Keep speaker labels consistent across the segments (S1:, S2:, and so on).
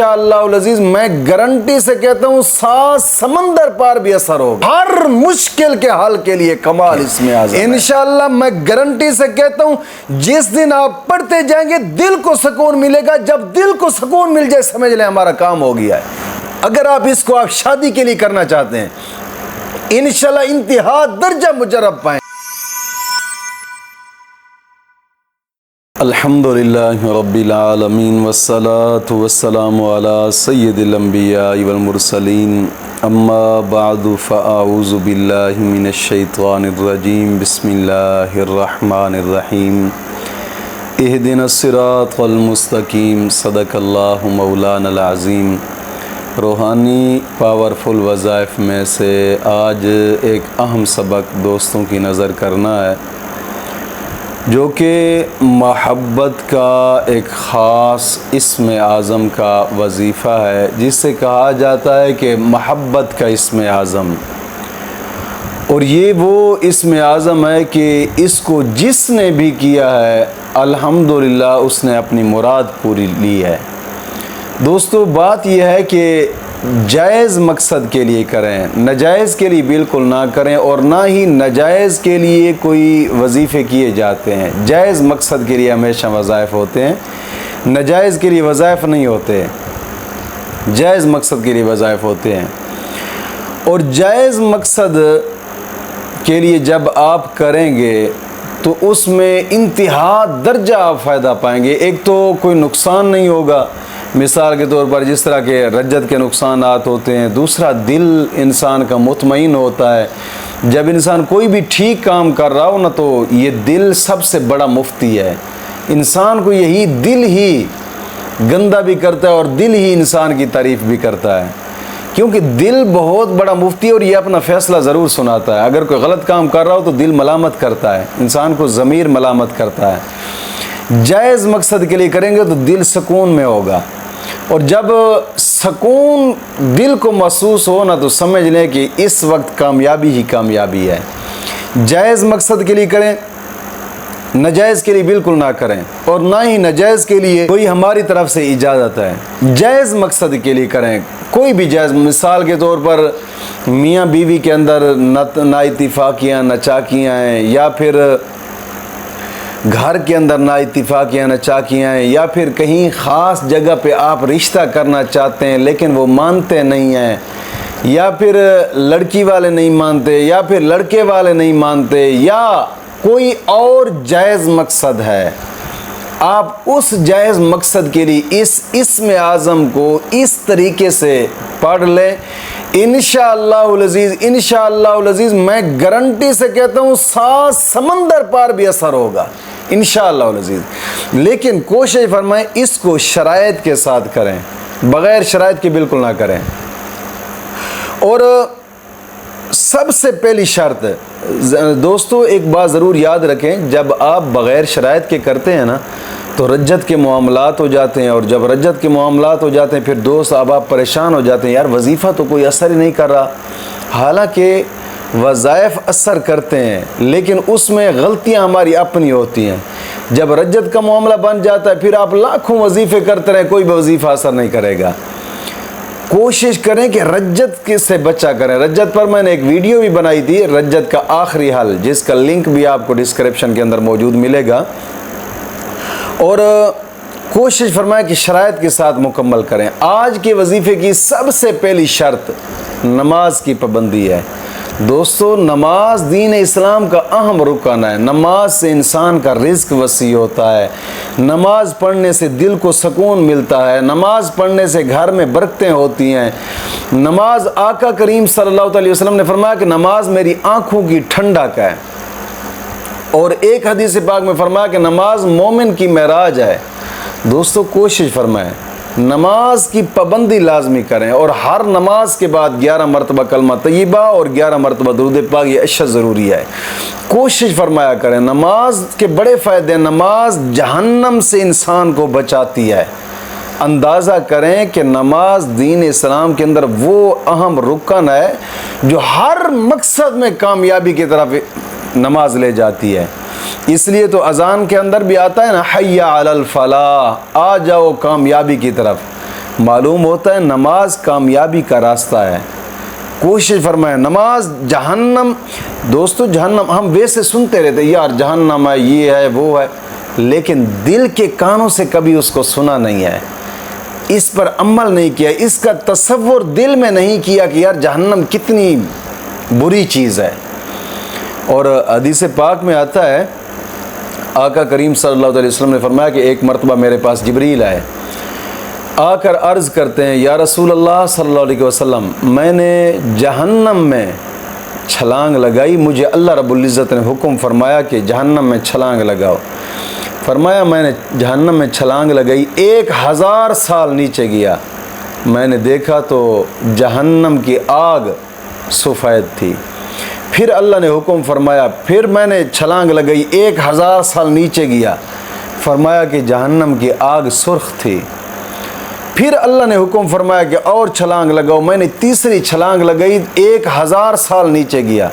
S1: انشاءاللہ العزیز میں گارنٹی سے کہتا ہوں 7 سمندر پار بھی اثر ہوگا. ہر مشکل کے حل کے لیے کمال اس میں اعظم ہے. انشاءاللہ میں گارنٹی سے کہتا ہوں جس دن آپ پڑھتے جائیں گے دل کو سکون ملے گا. جب دل کو سکون مل جائے سمجھ لیں ہمارا کام ہو گیا ہے. اگر آپ اس کو آپ شادی کے لیے کرنا چاہتے ہیں انشاءاللہ انتہا درجہ مجرب پائیں. الحمدللہ رب العالمین والصلاة والسلام علی سید الانبیاء والمرسلین اما بعد فاعوذ باللہ من الشیطان الرجیم بسم اللہ الرحمن الرحیم اہدنا الصراط المستقیم صدق اللہ مولانا العظیم. روحانی پاورفل وظائف میں سے آج ایک اہم سبق دوستوں کی نظر کرنا ہے جو کہ محبت کا ایک خاص اسم اعظم کا وظیفہ ہے جس سے کہا جاتا ہے کہ محبت کا اسم اعظم. اور یہ وہ اسم اعظم ہے کہ اس کو جس نے بھی کیا ہے الحمدللہ اس نے اپنی مراد پوری لی ہے. دوستو بات یہ ہے کہ جائز مقصد کے لیے کریں, ناجائز کے لیے بالکل نہ کریں اور نہ ہی ناجائز کے لیے کوئی وظیفے کیے جاتے ہیں. جائز مقصد کے لیے ہمیشہ وظائف ہوتے ہیں, ناجائز کے لیے وظائف نہیں ہوتے, جائز مقصد کے لیے وظائف ہوتے ہیں. اور جائز مقصد کے لیے جب آپ کریں گے تو اس میں انتہا درجہ آپ فائدہ پائیں گے. ایک تو کوئی نقصان نہیں ہوگا, مثال کے طور پر جس طرح کے رجت کے نقصانات ہوتے ہیں. دوسرا دل انسان کا مطمئن ہوتا ہے. جب انسان کوئی بھی ٹھیک کام کر رہا ہو نا تو یہ دل سب سے بڑا مفتی ہے. انسان کو یہی دل ہی گندہ بھی کرتا ہے اور دل ہی انسان کی تعریف بھی کرتا ہے, کیونکہ دل بہت بڑا مفتی ہے اور یہ اپنا فیصلہ ضرور سناتا ہے. اگر کوئی غلط کام کر رہا ہو تو دل ملامت کرتا ہے, انسان کو ضمیر ملامت کرتا ہے. جائز مقصد کے لیے کریں گے تو دل سکون میں ہوگا, اور جب سکون دل کو محسوس ہو نا تو سمجھ لیں کہ اس وقت کامیابی ہی کامیابی ہے. جائز مقصد کے لیے کریں, ناجائز کے لیے بالکل نہ کریں, اور نہ ہی ناجائز کے لیے کوئی ہماری طرف سے اجازت ہے. جائز مقصد کے لیے کریں, کوئی بھی جائز. مثال کے طور پر میاں بیوی کے اندر نا اتفاقیاں ناچاکیاں ہیں, یا پھر گھر کے اندر نا اتفاقیاں ناچاکیاں ہیں, یا پھر کہیں خاص جگہ پہ آپ رشتہ کرنا چاہتے ہیں لیکن وہ مانتے نہیں ہیں, یا پھر لڑکی والے نہیں مانتے, یا پھر لڑکے والے نہیں مانتے, یا کوئی اور جائز مقصد ہے. آپ اس جائز مقصد کے لیے اس اسم اعظم کو اس طریقے سے پڑھ لیں. انشاءاللہ العزیز, انشاءاللہ العزیز میں گارنٹی سے کہتا ہوں 7 سمندر پار بھی اثر ہوگا انشاءاللہ العزیز. لیکن کوشش فرمائیں اس کو شرائط کے ساتھ کریں, بغیر شرائط کے بالکل نہ کریں. اور سب سے پہلی شرط دوستو ایک بات ضرور یاد رکھیں, جب آپ بغیر شرائط کے کرتے ہیں نا تو رجت کے معاملات ہو جاتے ہیں, اور جب رجت کے معاملات ہو جاتے ہیں پھر دوست آپ پریشان ہو جاتے ہیں, یار وظیفہ تو کوئی اثر ہی نہیں کر رہا. حالانکہ وظائف اثر کرتے ہیں لیکن اس میں غلطیاں ہماری اپنی ہوتی ہیں. جب رجت کا معاملہ بن جاتا ہے پھر آپ لاکھوں وظیفے کرتے رہیں, کوئی بھی وظیفہ اثر نہیں کرے گا. کوشش کریں کہ رجت سے بچا کریں. رجت پر میں نے ایک ویڈیو بھی بنائی تھی, رجت کا آخری حل, جس کا لنک بھی آپ کو ڈسکرپشن کے اندر موجود ملے گا. اور کوشش فرمائیں کہ شرائط کے ساتھ مکمل کریں. آج کے وظیفے کی سب سے پہلی شرط نماز کی پابندی ہے. دوستو نماز دین اسلام کا اہم رکن ہے. نماز سے انسان کا رزق وسیع ہوتا ہے, نماز پڑھنے سے دل کو سکون ملتا ہے, نماز پڑھنے سے گھر میں برکتیں ہوتی ہیں. نماز آقا کریم صلی اللہ علیہ وسلم نے فرمایا کہ نماز میری آنکھوں کی ٹھنڈک ہے, اور ایک حدیث پاک میں فرمایا کہ نماز مومن کی معراج ہے. دوستو کوشش فرمائیں نماز کی پابندی لازمی کریں, اور ہر نماز کے بعد 11 مرتبہ کلمہ طیبہ اور 11 مرتبہ درود پاک, یہ اشد ضروری ہے. کوشش فرمایا کریں. نماز کے بڑے فائدے, نماز جہنم سے انسان کو بچاتی ہے. اندازہ کریں کہ نماز دین اسلام کے اندر وہ اہم رکن ہے جو ہر مقصد میں کامیابی کی طرف نماز لے جاتی ہے. اس لیے تو اذان کے اندر بھی آتا ہے نا, حی علی الفلاح, آ جاؤ کامیابی کی طرف. معلوم ہوتا ہے نماز کامیابی کا راستہ ہے۔ کوشش فرمائیں، نماز جہنم، دوستو جہنم ہم ویسے سنتے رہتے یار جہنم ہے، یہ ہے وہ ہے، لیکن دل کے کانوں سے کبھی اس کو سنا نہیں ہے، اس پر عمل نہیں کیا، اس کا تصور دل میں نہیں کیا کہ یار جہنم کتنی بری چیز ہے۔ اور حدیث پاک میں آتا ہے، آقا کریم صلی اللہ علیہ وسلم نے فرمایا کہ ایک مرتبہ میرے پاس جبریل آئے، آ کر عرض کرتے ہیں یا رسول اللہ صلی اللہ علیہ وسلم، میں نے جہنم میں چھلانگ لگائی، مجھے اللہ رب العزت نے حکم فرمایا کہ جہنم میں چھلانگ لگاؤ۔ فرمایا میں نے جہنم میں چھلانگ لگائی، 1000 سال نیچے گیا، میں نے دیکھا تو جہنم کی آگ سفید تھی۔ پھر اللہ نے حکم فرمایا، پھر میں نے چھلانگ لگائی، 1000 سال نیچے گیا، فرمایا کہ جہنم کی آگ سرخ تھی۔ پھر اللہ نے حکم فرمایا کہ اور چھلانگ لگاؤ، میں نے تیسری چھلانگ لگائی، 1000 سال نیچے گیا،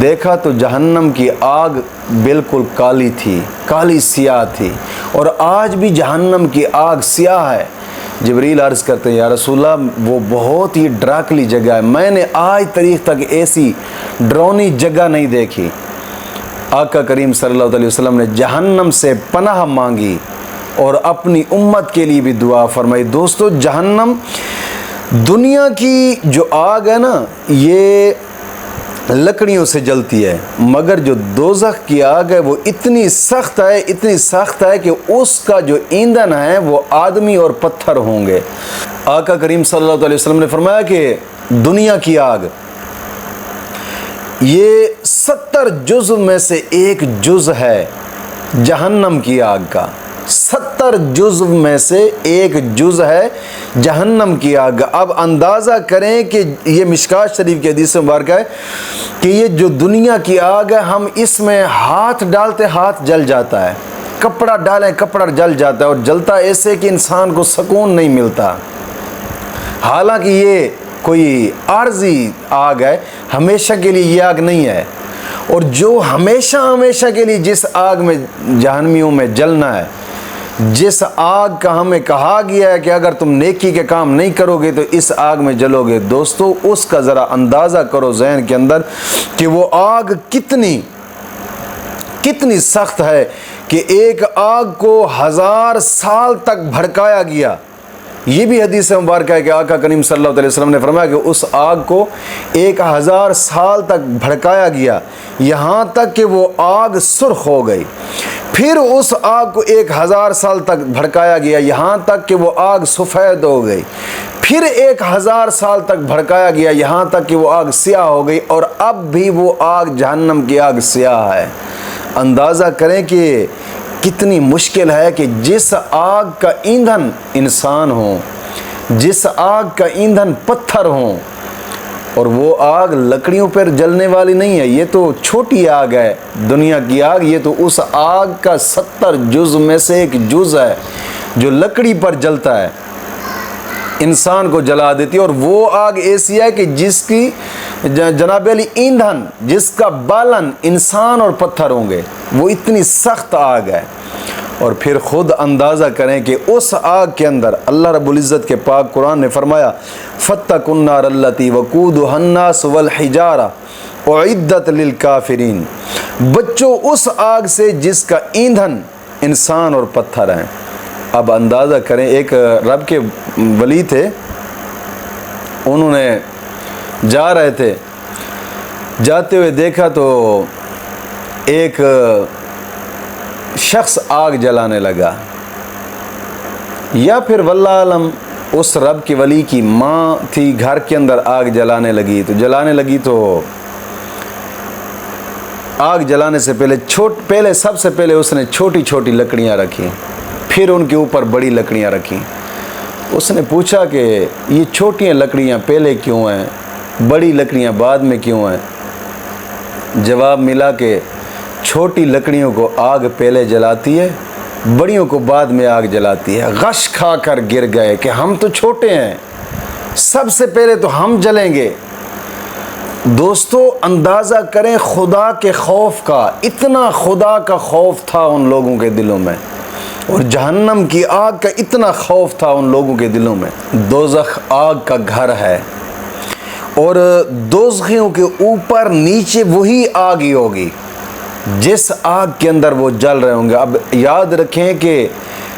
S1: دیکھا تو جہنم کی آگ بالکل کالی تھی، کالی سیاہ تھی، اور آج بھی جہنم کی آگ سیاہ ہے۔ جبریل عرض کرتے ہیں یا رسول اللہ وہ بہت ہی ڈراکلی جگہ ہے، میں نے آج تاریخ تک ایسی ڈرونی جگہ نہیں دیکھی۔ آقا کریم صلی اللہ علیہ وسلم نے جہنم سے پناہ مانگی اور اپنی امت کے لیے بھی دعا فرمائی۔ دوستو جہنم دنیا کی جو آگ ہے نا، یہ لکڑیوں سے جلتی ہے، مگر جو دوزخ کی آگ ہے وہ اتنی سخت ہے، اتنی سخت ہے کہ اس کا جو ایندھن ہے وہ آدمی اور پتھر ہوں گے۔ آقا کریم صلی اللہ علیہ وسلم نے فرمایا کہ دنیا کی آگ یہ 70 جزو میں سے ایک جز ہے جہنم کی آگ کا، 70 جزو میں سے ایک جز ہے جہنم کی آگ۔ اب اندازہ کریں کہ یہ مشکات شریف کی حدیث مبارکہ ہے کہ یہ جو دنیا کی آگ ہے، ہم اس میں ہاتھ ڈالتے ہاتھ جل جاتا ہے، کپڑا ڈالیں کپڑا جل جاتا ہے، اور جلتا ایسے کہ انسان کو سکون نہیں ملتا۔ حالانکہ یہ کوئی عارضی آگ ہے، ہمیشہ کے لیے یہ آگ نہیں ہے، اور جو ہمیشہ کے لیے جس آگ میں جہنمیوں میں جلنا ہے، جس آگ کا ہمیں کہا گیا ہے کہ اگر تم نیکی کے کام نہیں کرو گے تو اس آگ میں جلو گے، دوستو اس کا ذرا اندازہ کرو ذہن کے اندر کہ وہ آگ کتنی سخت ہے کہ ایک آگ کو 1000 سال تک بھڑکایا گیا۔ یہ بھی حدیث مبارکہ ہے کہ آقا کریم صلی اللہ علیہ وسلم نے فرمایا کہ اس آگ کو 1000 سال تک بھڑکایا گیا، یہاں تک کہ وہ آگ سرخ ہو گئی۔ پھر اس آگ کو 1000 سال تک بھڑکایا گیا، یہاں تک کہ وہ آگ سفید ہو گئی۔ پھر 1000 سال تک بھڑکایا گیا، یہاں تک کہ وہ آگ سیاہ ہو گئی، اور اب بھی وہ آگ جہنم کی آگ سیاہ ہے۔ اندازہ کریں کہ کتنی مشکل ہے کہ جس آگ کا ایندھن انسان ہو، جس آگ کا ایندھن پتھر ہوں، اور وہ آگ لکڑیوں پر جلنے والی نہیں ہے، یہ تو چھوٹی آگ ہے دنیا کی آگ، یہ تو اس آگ کا 70 جز میں سے ایک جز ہے جو لکڑی پر جلتا ہے، انسان کو جلا دیتی ہے۔ اور وہ آگ ایسی ہے کہ جس کی جناب علی ایندھن، جس کا بالن انسان اور پتھر ہوں گے، وہ اتنی سخت آگ ہے۔ اور پھر خود اندازہ کریں کہ اس آگ کے اندر اللہ رب العزت کے پاک قرآن نے فرمایا فَاتَّقُوا النَّارَ الَّتِي وَقُودُهَا النَّاسُ وَالْحِجَارَةُ أُعِدَّتْ لِلْكَافِرِينَ، بچوں اس آگ سے جس کا ایندھن انسان اور پتھر ہیں۔ اب اندازہ کریں، ایک رب کے ولی تھے، انہوں نے جا رہے تھے، جاتے ہوئے دیکھا تو ایک شخص آگ جلانے لگا، یا پھر واللہ عالم اس رب کی ولی کی ماں تھی، گھر کے اندر آگ جلانے لگی تو آگ جلانے سے پہلے سب سے پہلے اس نے چھوٹی چھوٹی لکڑیاں رکھی، پھر ان کے اوپر بڑی لکڑیاں رکھیں۔ اس نے پوچھا کہ یہ چھوٹیاں لکڑیاں پہلے کیوں ہیں، بڑی لکڑیاں بعد میں کیوں ہیں؟ جواب ملا کہ چھوٹی لکڑیوں کو آگ پہلے جلاتی ہے، بڑیوں کو بعد میں آگ جلاتی ہے۔ غش کھا کر گر گئے کہ ہم تو چھوٹے ہیں، سب سے پہلے تو ہم جلیں گے۔ دوستو اندازہ کریں خدا کے خوف کا، اتنا خدا کا خوف تھا ان لوگوں کے دلوں میں، اور جہنم کی آگ کا اتنا خوف تھا ان لوگوں کے دلوں میں۔ دوزخ آگ کا گھر ہے اور دوزخیوں کے اوپر نیچے وہی آگ ہی ہوگی جس آگ کے اندر وہ جل رہے ہوں گے۔ اب یاد رکھیں کہ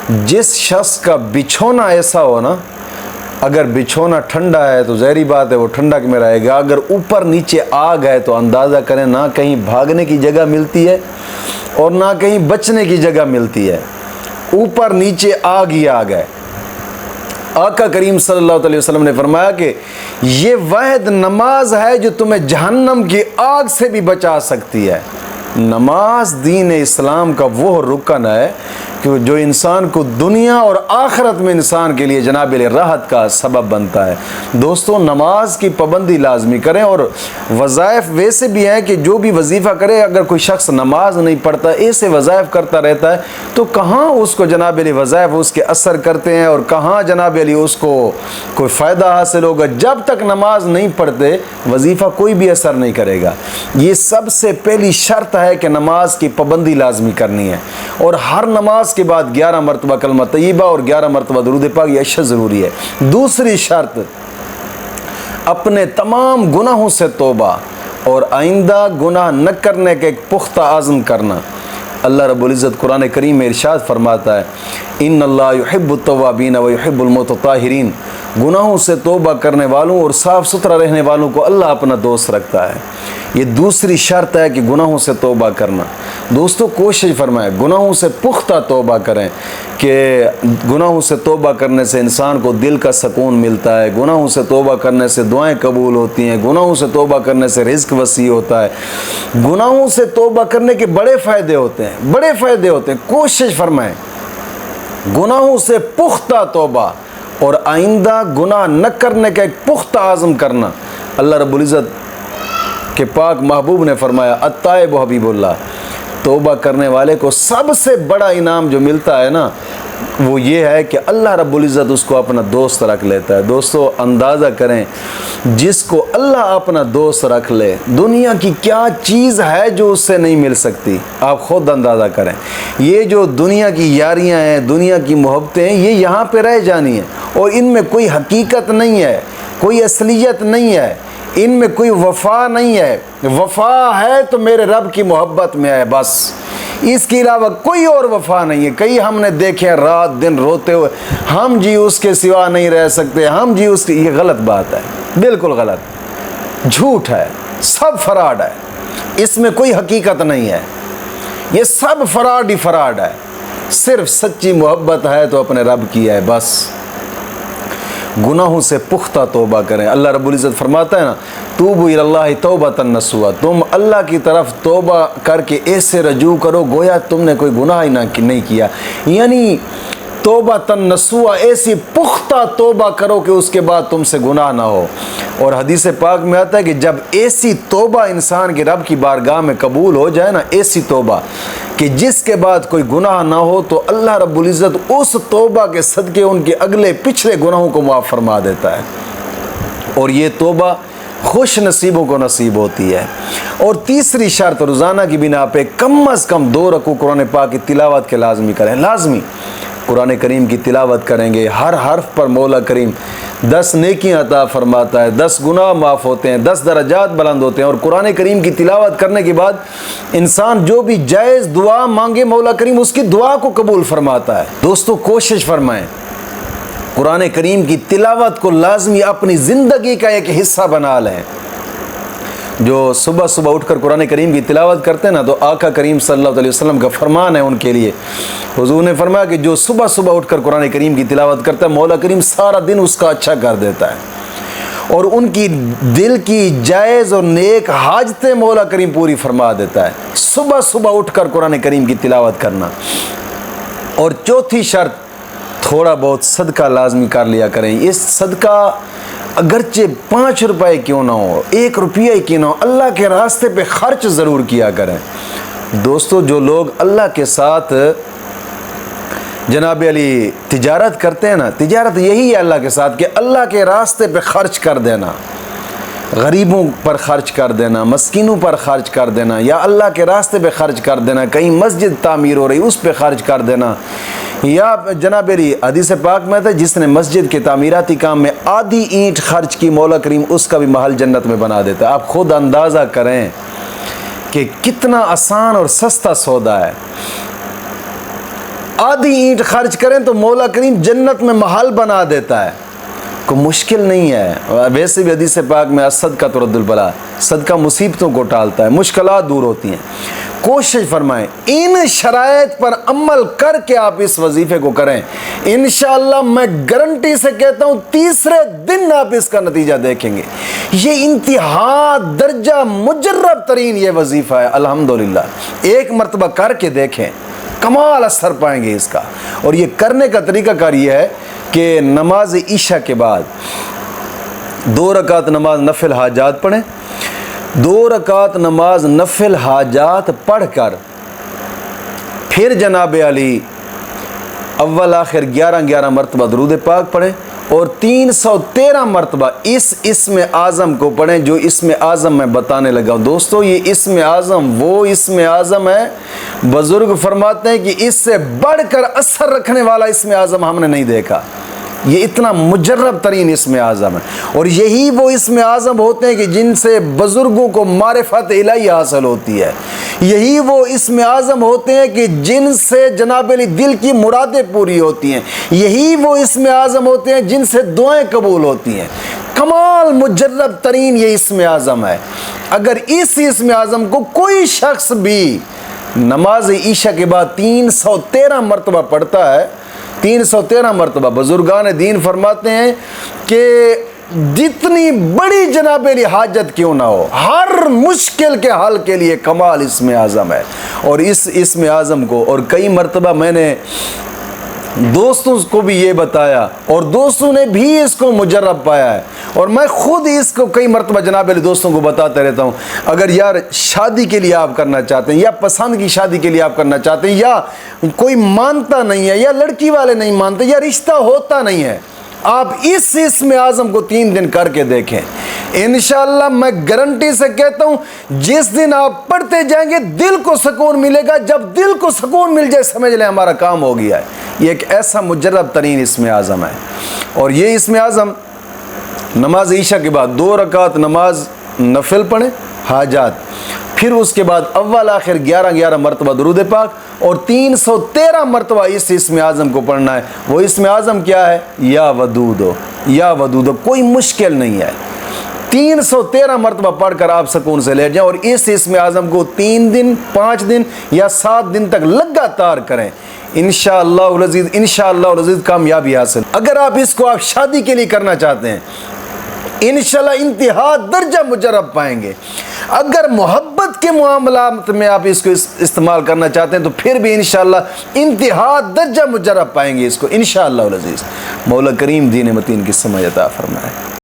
S1: جس شخص کا بچھونا ایسا ہو نا، اگر بچھونا ٹھنڈا ہے تو ظاہری بات ہے وہ ٹھنڈک میں رہے گا، اگر اوپر نیچے آگ ہے تو اندازہ کریں نہ کہیں بھاگنے کی جگہ ملتی ہے اور نہ کہیں بچنے کی جگہ ملتی ہے، اوپر نیچے آگ ہی آگ ہے۔ آقا کریم صلی اللہ علیہ وسلم نے فرمایا کہ یہ واحد نماز ہے جو تمہیں جہنم کی آگ سے بھی بچا سکتی ہے۔ نماز دین اسلام کا وہ رکن ہے کہ جو انسان کو دنیا اور آخرت میں انسان کے لیے جناب راحت کا سبب بنتا ہے۔ دوستو نماز کی پابندی لازمی کریں، اور وظائف ویسے بھی ہیں کہ جو بھی وظیفہ کرے، اگر کوئی شخص نماز نہیں پڑھتا ایسے وظائف کرتا رہتا ہے تو کہاں اس کو جناب وظائف اس کے اثر کرتے ہیں اور کہاں جناب اس کو کوئی فائدہ حاصل ہوگا۔ جب تک نماز نہیں پڑھتے وظیفہ کوئی بھی اثر نہیں کرے گا۔ یہ سب سے پہلی شرط ہے کہ نماز کی پابندی لازمی کرنی ہے، اور ہر نماز کے بعد 11 مرتبہ کلمہ طیبہ اور 11 مرتبہ درود پاک یہ اشد ضروری ہے۔ دوسری شرط اپنے تمام گناہوں سے توبہ اور آئندہ گناہ نہ کرنے کا ایک پختہ عزم کرنا۔ اللہ رب العزت قرآن کریم میں ارشاد فرماتا ہے ان اللہ یحب التوابین و یحب المتطہرین، گناہوں سے توبہ کرنے والوں اور صاف ستھرا رہنے والوں کو اللہ اپنا دوست رکھتا ہے۔ یہ دوسری شرط ہے کہ گناہوں سے توبہ کرنا۔ دوستو کوشش فرمائیں گناہوں سے پختہ توبہ کریں، کہ گناہوں سے توبہ کرنے سے انسان کو دل کا سکون ملتا ہے، گناہوں سے توبہ کرنے سے دعائیں قبول ہوتی ہیں، گناہوں سے توبہ کرنے سے رزق وسیع ہوتا ہے، گناہوں سے توبہ کرنے کے بڑے فائدے ہوتے ہیں، بڑے فائدے ہوتے ہیں۔ کوشش فرمائیں گناہوں سے پختہ توبہ اور آئندہ گناہ نہ کرنے کا ایک پختہ عزم کرنا۔ اللہ رب العزت کہ پاک محبوب نے فرمایا التائب حبیب اللہ، توبہ کرنے والے کو سب سے بڑا انعام جو ملتا ہے نا وہ یہ ہے کہ اللہ رب العزت اس کو اپنا دوست رکھ لیتا ہے۔ دوستو اندازہ کریں جس کو اللہ اپنا دوست رکھ لے دنیا کی کیا چیز ہے جو اس سے نہیں مل سکتی، آپ خود اندازہ کریں۔ یہ جو دنیا کی یاریاں ہیں، دنیا کی محبتیں ہیں، یہ یہاں پہ رہ جانی ہیں اور ان میں کوئی حقیقت نہیں ہے، کوئی اصلیت نہیں ہے، ان میں کوئی وفا نہیں ہے۔ وفا ہے تو میرے رب کی محبت میں ہے بس، اس کے علاوہ کوئی اور وفا نہیں ہے۔ کئی ہم نے دیکھے رات دن روتے ہوئے ہم جی اس کے سوا نہیں رہ سکتے، ہم جی اس کی، یہ غلط بات ہے، بالکل غلط، جھوٹ ہے، سب فراڈ ہے، اس میں کوئی حقیقت نہیں ہے، یہ سب فراڈ ہی فراڈ ہے۔ صرف سچی محبت ہے تو اپنے رب کی ہے بس۔ گناہوں سے پختہ توبہ کریں۔ اللہ رب العزت فرماتا ہے نا توبوا الی اللہ توبۃ نصوحا، تم اللہ کی طرف توبہ کر کے ایسے رجوع کرو گویا تم نے کوئی گناہ ہی نہیں کیا، یعنی توبۃ نصوحا، ایسی پختہ توبہ کرو کہ اس کے بعد تم سے گناہ نہ ہو۔ اور حدیث پاک میں آتا ہے کہ جب ایسی توبہ انسان کے رب کی بارگاہ میں قبول ہو جائے نا، ایسی توبہ کہ جس کے بعد کوئی گناہ نہ ہو، تو اللہ رب العزت اس توبہ کے صدقے ان کے اگلے پچھلے گناہوں کو معاف فرما دیتا ہے، اور یہ توبہ خوش نصیبوں کو نصیب ہوتی ہے۔ اور تیسری شرط روزانہ کی بنا پہ کم از کم 2 رکوع قرآن پاک کی تلاوت کے لازمی کریں، لازمی قرآن کریم کی تلاوت کریں گے، ہر حرف پر مولا کریم 10 نیکیاں عطا فرماتا ہے، 10 گناہ معاف ہوتے ہیں، 10 درجات بلند ہوتے ہیں، اور قرآن کریم کی تلاوت کرنے کے بعد انسان جو بھی جائز دعا مانگے مولا کریم اس کی دعا کو قبول فرماتا ہے۔ دوستو کوشش فرمائیں قرآن کریم کی تلاوت کو لازمی اپنی زندگی کا ایک حصہ بنا لیں۔ جو صبح صبح اٹھ کر قرآن کریم کی تلاوت کرتے ہیں نا، تو آقا کریم صلی اللہ علیہ وسلم کا فرمان ہے ان کے لیے، حضور نے فرمایا کہ جو صبح صبح اٹھ کر قرآن کریم کی تلاوت کرتا ہے مولا کریم سارا دن اس کا اچھا کر دیتا ہے، اور ان کی دل کی جائز اور نیک حاجتیں مولا کریم پوری فرما دیتا ہے۔ صبح صبح اٹھ کر قرآن کریم کی تلاوت کرنا۔ اور چوتھی شرط تھوڑا بہت صدقہ لازمی کر لیا کریں۔ اس صدقہ اگرچہ 5 روپے کیوں نہ ہو، 1 روپیہ کیوں نہ ہو، اللہ کے راستے پہ خرچ ضرور کیا کریں۔ دوستو جو لوگ اللہ کے ساتھ جناب علی تجارت کرتے ہیں نا، تجارت یہی ہے اللہ کے ساتھ کہ اللہ کے راستے پہ خرچ کر دینا۔ غریبوں پر خرچ کر دینا، مسکینوں پر خرچ کر دینا، یا اللہ کے راستے پہ خرچ کر دینا، کہیں مسجد تعمیر ہو رہی اس پہ خرچ کر دینا، یا جناب علی حدیث پاک میں تھا جس نے مسجد کے تعمیراتی کام میں آدھی اینٹ خرچ کی مولا کریم اس کا بھی محل جنت میں بنا دیتا ہے۔ آپ خود اندازہ کریں کہ کتنا آسان اور سستا سودا ہے۔ آدھی اینٹ خرچ کریں تو مولا کریم جنت میں محل بنا دیتا ہے، کوئی مشکل نہیں ہے۔ ویسے بھی حدیث پاک میں صدقہ ترد البلا، صدقہ مصیبتوں کو ٹالتا ہے، مشکلات دور ہوتی ہیں۔ کوشش فرمائیں ان شرائط پر عمل کر کے آپ اس وظیفے کو کریں، انشاءاللہ میں گارنٹی سے کہتا ہوں تیسرے دن آپ اس کا نتیجہ دیکھیں گے۔ یہ انتہا درجہ مجرب ترین یہ وظیفہ ہے الحمدللہ۔ ایک مرتبہ کر کے دیکھیں، کمال اثر پائیں گے اس کا۔ اور یہ کرنے کا طریقہ کار یہ ہے کہ نماز عشاء کے بعد 2 رکعت نماز نفل حاجات پڑھیں، 2 رکعت نماز نفل حاجات پڑھ کر پھر جناب علی اول آخر 11 مرتبہ درود پاک پڑھیں، اور 313 مرتبہ اس اسم اعظم کو پڑھیں جو اسم اعظم میں بتانے لگا ہوں۔ دوستو یہ اسم اعظم وہ اسم اعظم ہے، بزرگ فرماتے ہیں کہ اس سے بڑھ کر اثر رکھنے والا اسم اعظم ہم نے نہیں دیکھا۔ یہ اتنا مجرب ترین اسم اعظم ہے، اور یہی وہ اسم اعظم ہوتے ہیں کہ جن سے بزرگوں کو معرفت الہی حاصل ہوتی ہے۔ یہی وہ اسم اعظم ہوتے ہیں کہ جن سے جناب علی دل کی مرادیں پوری ہوتی ہیں۔ یہی وہ اسم اعظم ہوتے ہیں جن سے دعائیں قبول ہوتی ہیں۔ کمال مجرب ترین یہ اسم اعظم ہے۔ اگر اس اسم اعظم کو کوئی شخص بھی نماز عشاء کے بعد 313 مرتبہ پڑھتا ہے، 313 مرتبہ، بزرگان دین فرماتے ہیں کہ جتنی بڑی جناب علی حاجت کیوں نہ ہو، ہر مشکل کے حل کے لیے کمال اسم اعظم ہے۔ اور اس اسم اعظم کو اور کئی مرتبہ میں نے دوستوں کو بھی یہ بتایا، اور دوستوں نے بھی اس کو مجرب پایا ہے، اور میں خود اس کو کئی مرتبہ جناب علی دوستوں کو بتاتا رہتا ہوں۔ اگر یار شادی کے لیے آپ کرنا چاہتے ہیں، یا پسند کی شادی کے لیے آپ کرنا چاہتے ہیں، یا کوئی مانتا نہیں ہے، یا لڑکی والے نہیں مانتے، یا رشتہ ہوتا نہیں ہے، آپ اس اسم اعظم کو 3 دن کر کے دیکھیں، انشاءاللہ میں گارنٹی سے کہتا ہوں جس دن آپ پڑھتے جائیں گے دل کو سکون ملے گا۔ جب دل کو سکون مل جائے سمجھ لیں ہمارا کام ہو گیا ہے۔ یہ ایک ایسا مجرب ترین اسم اعظم ہے، اور یہ اسم اعظم نماز عشاء کے بعد 2 رکعت نماز نفل پڑھیں حاجات، پھر اس کے بعد اول آخر 11 مرتبہ درود پاک، اور 313 مرتبہ اس اسم اعظم کو پڑھنا ہے۔ وہ اسم اعظم کیا ہے؟ یا ودودو، یا ودودو، کوئی مشکل نہیں ہے۔ 313 مرتبہ پڑھ کر آپ سکون سے لیٹ جائیں، اور اس اسم اعظم کو 3 دن 5 دن یا 7 دن تک لگاتار کریں، انشاءاللہ العزیز، انشاءاللہ العزیز کامیابی حاصل۔ اگر آپ اس کو آپ شادی کے لیے کرنا چاہتے ہیں، انشاءاللہ انتہا درجہ مجرب پائیں گے۔ اگر محبت کے معاملات میں آپ اس کو استعمال کرنا چاہتے ہیں تو پھر بھی انشاءاللہ انتہا درجہ مجرب پائیں گے اس کو، انشاءاللہ العزیز۔ مولا کریم دین متین کی سمجھ عطا فرمائے۔